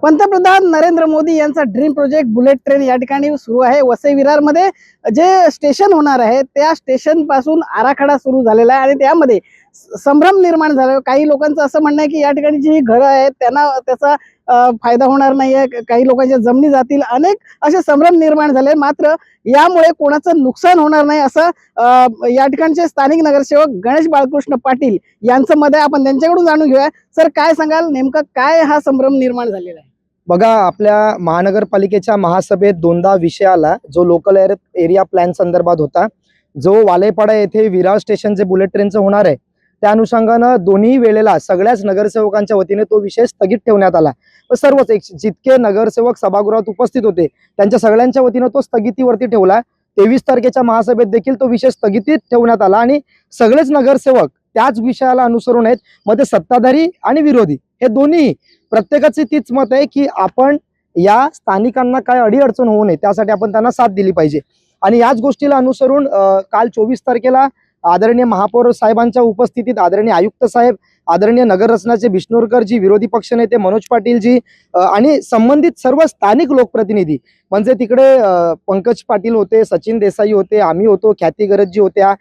पंतप्रधान नरेंद्र मोदी यांचा dream project bullet train या ठिकाणी सुरू आहे। वसई विरारमध्ये जे स्टेशन होणार आहे त्या स्टेशन पासून आराखडा सुरू झालेला आहे आणि त्यामध्ये संभ्रम निर्माण झाला। काही लोकांचं असं म्हणणं आहे की या ठिकाणी जी घरं आहेत त्यांना त्याचा फायदा होणार नाहीये, काही लोकांच्या जमिनी जातील, अनेक असे संभ्रम निर्माण झाले। मात्र यामुळे कोणाचं नुकसान होणार नाही असं या ठिकाणचे स्थानिक नगरसेवक गणेश बाळकृष्ण पाटील यांचं मत आहे। आपण त्यांच्याकडून जाणून घेऊया। सर, काय सांगाल, नेमका काय हा संभ्रम निर्माण झालेला आहे? बघा, आपल्या महानगरपालिकेच्या महासभेत दोनदा विषय आला जो लोकल एरिया प्लॅन संदर्भात होता। जो वालेपाडा येथे विरार स्टेशन जे बुलेट ट्रेनचं होणार आहे त्या अनुषंगानं दोन्ही वेळेला सगळ्याच नगरसेवकांच्या वतीने तो विषय स्थगित ठेवण्यात आला। सर्वच जितके नगरसेवक सभागृहात उपस्थित होते त्यांच्या सगळ्यांच्या वतीने तो स्थगितीवरती ठेवला। 23 तारखेच्या महासभेत देखील तो विषय स्थगितीत ठेवण्यात आला आणि सगळेच नगरसेवक त्याच विषयाला अनुसरून आहेत। मग ते सत्ताधारी आणि विरोधी हे दोन्ही प्रत्येकाची तीच मत आहे की आपण या स्थानिकांना काय अडीअडचण होऊ नये त्यासाठी आपण त्यांना साथ दिली पाहिजे। आणि याच गोष्टीला अनुसरून काल 24 तारखेला आदरणीय महापौर साहेबांच्या उपस्थितीत आदरणीय आयुक्त साहेब, आदरणीय नगर रचनाचे बिष्णोरकरजी, विरोधी पक्षनेते मनोज पाटीलजी आणि संबंधित सर्व स्थानिक लोकप्रतिनिधी म्हणजे तिकडे पंकज पाटील होते, सचिन देसाई होते, आम्ही होतो, ख्याती गरजजी होत्या,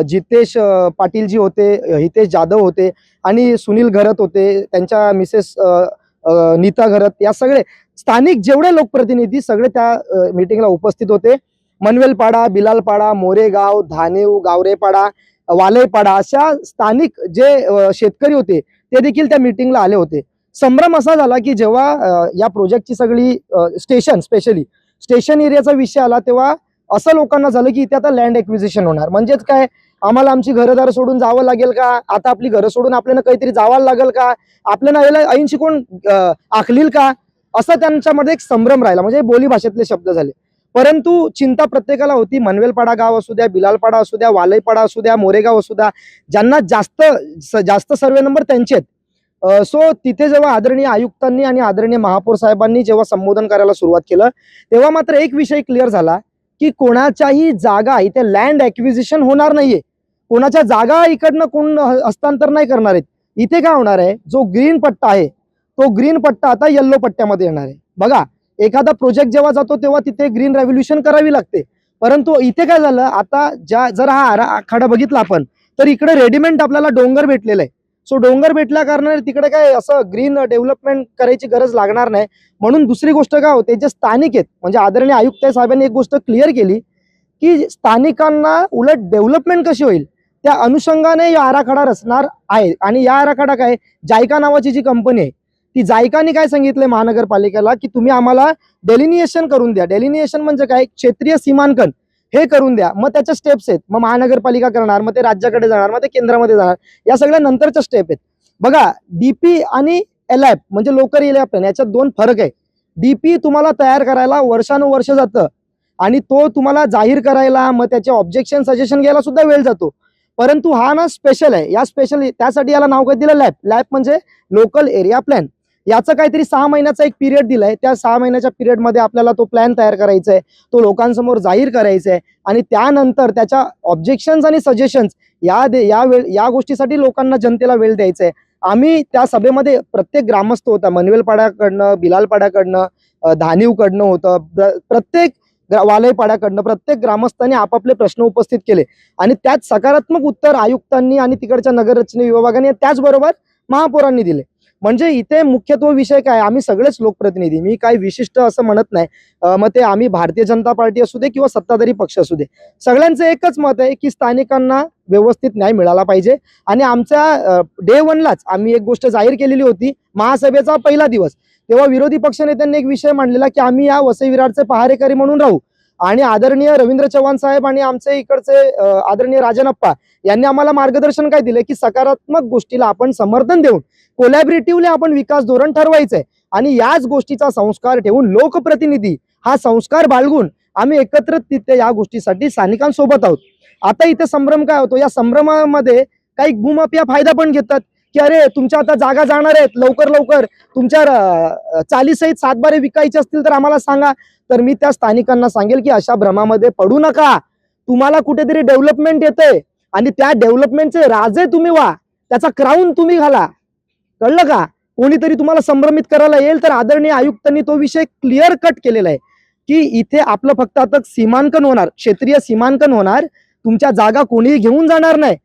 जितेश पाटीलजी होते, हितेश जाधव होते आणि सुनील घरत होते, त्यांच्या मिसेस नीता घरत, या सगळे स्थानिक जेवढे लोकप्रतिनिधी सगळे त्या मीटिंगला उपस्थित होते। मनवेलपाडा, बिलालपाडा, मोरेगाव, धानेव, गावरेपाडा, वालेपाडा अशा स्थानिक जे शेतकरी होते ते देखील त्या मीटिंगला आले होते। संभ्रम असा झाला की जेव्हा या प्रोजेक्टची सगळी स्पेशली स्टेशन एरियाचा विषय आला तेव्हा असं लोकांना झालं की इथे आता लँड एक्विजिशन होणार, म्हणजेच काय, आम्हाला आमची घरदार सोडून जावं लागेल का? आता आपली घरं सोडून आपल्याला काहीतरी जावं लागेल का? आपल्याला याला ऐंशी कोण आखलील का? असं त्यांच्यामध्ये एक संभ्रम राहिला, म्हणजे बोली भाषेतले शब्द झाले। परंतु चिंता प्रत्येकाला होती। मनवेलपाडा गाव असू द्या, बिलालपाडा असू द्या, वालईपाडा असू द्या, मोरेगाव असू द्या, ज्यांना जास्त सर्वे नंबर त्यांचे आहेत। सो तिथे जेव्हा आदरणीय आयुक्तांनी आणि आदरणीय महापौर साहेबांनी जेव्हा संबोधन करायला सुरुवात केलं तेव्हा मात्र एक विषय क्लिअर झाला की कोणाच्याही जागा इथे लँड ॲक्विजिशन होणार नाहीये, कोणाच्या जागा इकडनं कोण हस्तांतर नाही करणार आहेत। इथे काय होणार आहे, जो ग्रीन पट्टा आहे तो ग्रीन पट्टा आता येल्लो पट्ट्यामध्ये येणार आहे। बघा, एखादा प्रोजेक्ट जेव्हा जातो तेव्हा तिथे ग्रीन रेव्होल्युशन करावी लागते, परंतु इथे काय झालं, आता जर हा आराखडा बघितला आपण तर इकडे रेडीमेड आपल्याला डोंगर भेटलेला आहे। सो डोंगर भेटल्या कारणाने तिकडे काय असं ग्रीन डेव्हलपमेंट करायची गरज लागणार नाही। म्हणून दुसरी गोष्ट काय होते, जे स्थानिक आहेत म्हणजे आदरणीय आयुक्त साहेबांनी एक गोष्ट क्लिअर केली की स्थानिकांना उलट डेव्हलपमेंट कशी होईल त्या अनुषंगाने या आराखडा रचणार आहे। आणि या आराखडा काय, जायका नावाची जी कंपनी आहे ती जायकाने काय सांगितलंय महानगरपालिकेला की तुम्ही आम्हाला डेलिनिएशन करून द्या। डेलिनिएशन म्हणजे काय, क्षेत्रीय सीमांकन हे करून द्या। मग त्याच्या स्टेप्स आहेत, मग महानगरपालिका करणार, मग ते राज्याकडे जाणार, मग ते केंद्रामध्ये जाणार, या सगळ्या नंतरच्या स्टेप आहेत। बघा, डीपी आणि एलॅप म्हणजे लोकल एरिया प्लॅन याच्यात दोन फरक आहे। डीपी तुम्हाला तयार करायला वर्षानुवर्ष जातं आणि तो तुम्हाला जाहीर करायला, मग त्याचे ऑब्जेक्शन सजेशन घ्यायला सुद्धा वेळ जातो। परंतु हा ना स्पेशल आहे, या स्पेशल त्यासाठी याला नाव काय दिलं, लॅप म्हणजे लोकल एरिया प्लॅन। याचं काहीतरी 6 महिन्याचा एक पिरियड दिलाय, त्या 6 महिन्याच्या पिरियडमध्ये आपल्याला तो प्लॅन तयार करायचा आहे, तो लोकांसमोर जाहीर करायचा आहे आणि त्यानंतर त्याच्या ऑब्जेक्शन्स आणि सजेशन्स या गोष्टीसाठी लोकांना, जनतेला वेळ द्यायचा आहे। आम्ही त्या सभेमध्ये प्रत्येक ग्रामस्थ होता, मनवेलपाड्याकडनं, बिलालपाड्याकडनं, धानीवकडनं होतं, प्रत्येक वालईपाड्याकडनं प्रत्येक ग्रामस्थांनी आपापले प्रश्न उपस्थित केले आणि त्यात सकारात्मक उत्तर आयुक्तांनी आणि तिकडच्या नगररचने विभागाने त्याचबरोबर महापौरांनी दिले। म्हणजे इथे मुख्यत्व विषय काय, आम्ही सगळेच लोकप्रतिनिधी, मी काही विशिष्ट असं म्हणत नाही, मग ते आम्ही भारतीय जनता पार्टी असू दे किंवा सत्ताधारी पक्ष असू दे, सगळ्यांचं एकच मत आहे की स्थानिकांना व्यवस्थित न्याय मिळाला पाहिजे। आणि आमच्या डे 1लाच आम्ही एक गोष्ट जाहीर केलेली होती, महासभेचा पहिला दिवस, तेव्हा विरोधी पक्षनेत्यांनी एक विषय मांडलेला की आम्ही या वसई विरारचे पहारेकरी म्हणून राहू। आणि आदरणीय रवींद्र चव्हाण साहेब आणि आमचे इकडचे आदरणीय राजनप्पा यांनी आम्हाला मार्गदर्शन काय दिले की सकारात्मक गोष्टीला आपण समर्थन देऊन कोलॅबरेटिव्हली आपण विकास धोरण ठरवायचंय आणि याच गोष्टीचा संस्कार ठेवून लोकप्रतिनिधी हा संस्कार बाळगून आम्ही एकत्रित तिथे या गोष्टीसाठी स्थानिकांसोबत आहोत। आता इथे संभ्रम काय होतो, या संभ्रमामध्ये काही भूमाफिया फायदा पण घेतात की अरे तुमच्या आता जागा जाणार आहेत, लवकर लवकर तुमच्या चालीसहित 7 विकायचे असतील तर आम्हाला सांगा। तर मी त्या स्थानिकांना सांगेल की अशा भ्रमामध्ये पडू नका, तुम्हाला कुठेतरी डेव्हलपमेंट येते आणि त्या डेव्हलपमेंटचे राजे तुम्ही व्हा, त्याचा क्राऊन तुम्ही घाला, कळलं का? कोणीतरी तुम्हाला संभ्रमित करायला येईल, तर आदरणीय आयुक्तांनी तो विषय क्लिअर कट केलेला आहे की इथे आपलं फक्त आता सीमांकन होणार, क्षेत्रीय सीमांकन होणार, तुमच्या जागा कोणीही घेऊन जाणार नाही.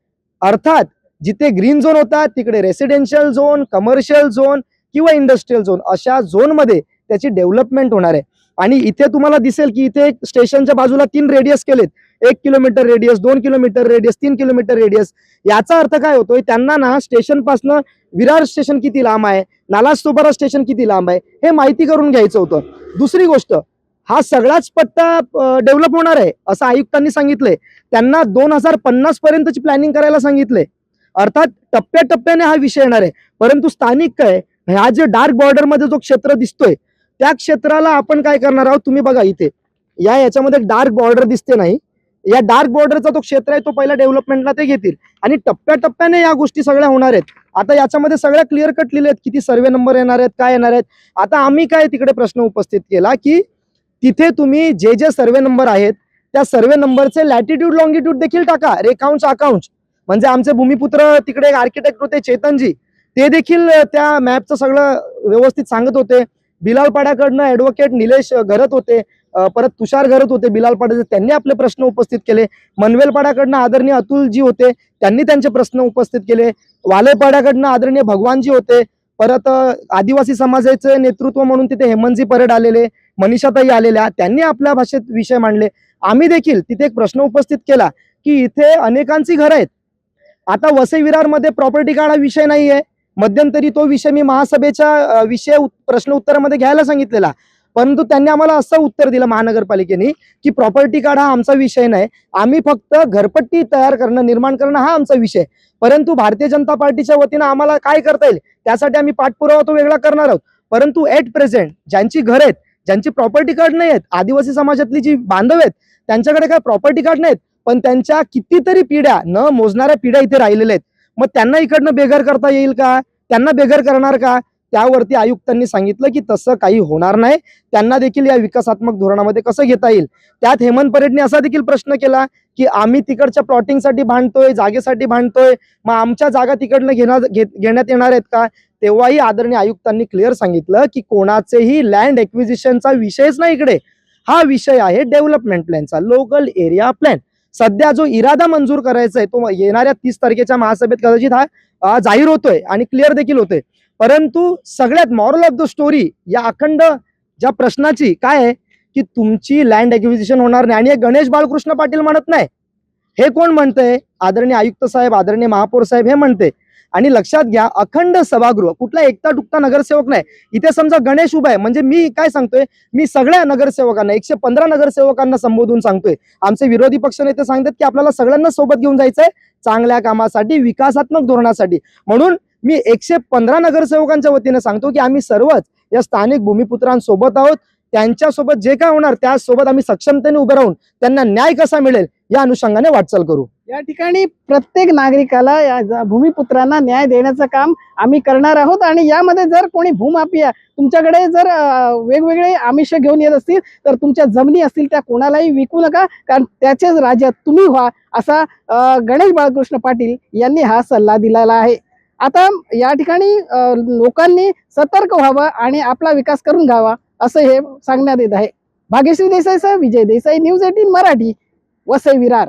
अर्थात जिथे ग्रीन झोन होतात तिकडे रेसिडेन्शियल झोन, कमर्शियल झोन किंवा इंडस्ट्रियल झोन अशा झोनमध्ये त्याची डेव्हलपमेंट होणार आहे. आणि इथे तुम्हाला दिसेल की इथे स्टेशनच्या बाजूला 3 रेडियस केलेत, 1 kilometre radius, 2 kilometre radius, 3 kilometre radius. याचा अर्थ काय होतोय, त्यांना ना स्टेशन पासनं विरार स्टेशन किती लांब आहे, नालासोपारा स्टेशन किती लांब आहे हे माहिती करून घ्यायचं होतं. दुसरी गोष्ट, हा सगळाच पट्टा डेव्हलप होणार आहे असं आयुक्तांनी सांगितलंय. त्यांना 2050 पर्यंतची प्लॅनिंग करायला सांगितलंय. अर्थात टप्प्याटप्प्याने हा विषय येणार आहे. परंतु स्थानिक काय, ह्या जे डार्क बॉर्डर मध्ये जो क्षेत्र दिसतोय त्या क्षेत्राला आपण काय करणार आहोत, तुम्ही बघा इथे याच्यामध्ये डार्क बॉर्डर दिसते नाही, या डार्क बॉर्डरचा तो क्षेत्र आहे तो पहिला डेव्हलपमेंटला ते घेतील आणि टप्प्याटप्प्याने या गोष्टी सगळ्या होणार आहेत. आता याच्यामध्ये सगळ्या क्लिअर कट लिहिले आहेत, किती सर्वे नंबर येणार आहेत, काय येणार आहेत. आता आम्ही काय तिकडे प्रश्न उपस्थित केला की तिथे तुम्ही जे जे सर्वे नंबर आहेत त्या सर्वे नंबरचे लॅटिट्यूड लॉंगिट्यूड देखील टाका, रेखांश आकांश. म्हणजे आमचे भूमिपुत्र तिकडे एक आर्किटेक्ट होते चेतनजी, ते देखील त्या मॅपचं सगळं व्यवस्थित सांगत होते. बिलालपाड्याकडनं ऍडव्होकेट निलेश घरत होते, परत तुषार घरत होते बिलालपाड्याचे, त्यांनी आपले प्रश्न उपस्थित केले. मनवेलपाड्याकडनं आदरणीय अतुलजी होते, त्यांनी त्यांचे प्रश्न उपस्थित केले. वालेपाड्याकडनं आदरणीय भगवानजी होते. परत आदिवासी समाजाचे नेतृत्व म्हणून तिथे हेमंतजी परेड आलेले, मनीषाताई आलेल्या, त्यांनी आपल्या भाषेत विषय मांडले. आम्ही देखील तिथे एक प्रश्न उपस्थित केला की इथे अनेकांची घरं आहेत. आता वसई विरारमध्ये प्रॉपर्टी कार्ड हा विषय नाहीये. मध्यंतरी तो विषय मी महासभेच्या प्रश्न उत्तरामध्ये घ्यायला सांगितलेला, परंतु त्यांनी आम्हाला असं उत्तर दिलं महानगरपालिकेने की प्रॉपर्टी कार्ड हा आमचा विषय नाही, आम्ही फक्त घरपट्टी तयार करणं, निर्माण करणं हा आमचा विषय. परंतु भारतीय जनता पार्टीच्या वतीनं आम्हाला काय करता येईल त्यासाठी आम्ही पाठपुरावा तो वेगळा करणार आहोत. परंतु एट प्रेझेंट ज्यांची घर आहेत, ज्यांची प्रॉपर्टी कार्ड नाही आहेत, आदिवासी समाजातली जी बांधव आहेत त्यांच्याकडे काय प्रॉपर्टी कार्ड नाहीत, पण त्यांच्या कितीतरी पिढ्या, न मोजणाऱ्या पिढ्या इथे राहिलेल्या आहेत. मग त्यांना इकडनं बेघर करता येईल का, त्यांना बेघर करणार का? त्यावरती आयुक्तांनी सांगितलं की तसं काही होणार नाही, त्यांना देखील या विकासात्मक धोरणामध्ये कसं घेता येईल. त्यात हेमंत परेडने असा देखील प्रश्न केला की आम्ही तिकडच्या प्लॉटिंगसाठी भांडतोय, जागेसाठी भांडतोय, मग आमच्या जागा तिकडनं घेण्यात येणार आहेत का. तेव्हाही आदरणीय आयुक्तांनी क्लिअर सांगितलं की कोणाचेही लँड एक्विजिशनचा विषयच नाही इकडे, हा विषय आहे डेव्हलपमेंट प्लॅनचा, लोकल एरिया प्लॅन. सध्या जो इरादा मंजूर करायचा आहे तो येणाऱ्या 30 तारखेच्या महासभेत कदाचित हा जाहीर होतोय आणि क्लिअर देखील होतोय. परंतु सगळ्यात मॉरल ऑफ द स्टोरी या अखंड ज्या प्रश्नाची काय आहे की तुमची लँड एक्विजिशन होणार नाही. आणि हे गणेश बाळकृष्ण पाटील म्हणत नाही, हे कोण म्हणतंय, आदरणीय आयुक्त साहेब, आदरणीय महापौर साहेब हे म्हणते. आणि लक्षात घ्या, अखंड सभागृह, कुठला एकटा दुकटा नगरसेवक नाही. इथे समजा गणेश उभा आहे म्हणजे मी काय सांगतोय, मी सगळ्या नगरसेवकांना 115 नगरसेवकांना संबोधून सांगतोय. आमचे विरोधी पक्षनेते सांगतात की आपल्याला सगळ्यांना सोबत घेऊन जायचंय चांगल्या कामासाठी, विकासात्मक धोरणासाठी. म्हणून मी 115 नगरसेवकांच्या वतीने सांगतो की आम्ही सर्वच या स्थानिक भूमिपुत्रांसोबत आहोत. त्यांच्यासोबत जे काय होणार त्यासोबत आम्ही सक्षमतेने उभे राहून त्यांना न्याय कसा मिळेल या अनुषंगाने वाटचाल करू. या ठिकाणी प्रत्येक नागरिकाला, या भूमिपुत्रांना न्याय देण्याचं काम आम्ही करणार आहोत. आणि यामध्ये जर कोणी भूमाफिया तुमच्याकडे जर वेगवेगळे आमिष घेऊन येत असतील तर तुमच्या जमिनी असतील त्या कोणालाही विकू नका, कारण त्याचेच राजा तुम्ही व्हा, असा गणेश बाळकृष्ण पाटील यांनी हा सल्ला दिलेला आहे. आता या ठिकाणी लोकांनी सतर्क व्हावं आणि आपला विकास करून घ्यावा असं हे सांगण्यात येत आहे. भाग्यश्री देसाईसह विजय देसाई, न्यूज 18 मराठी, वसई विरार.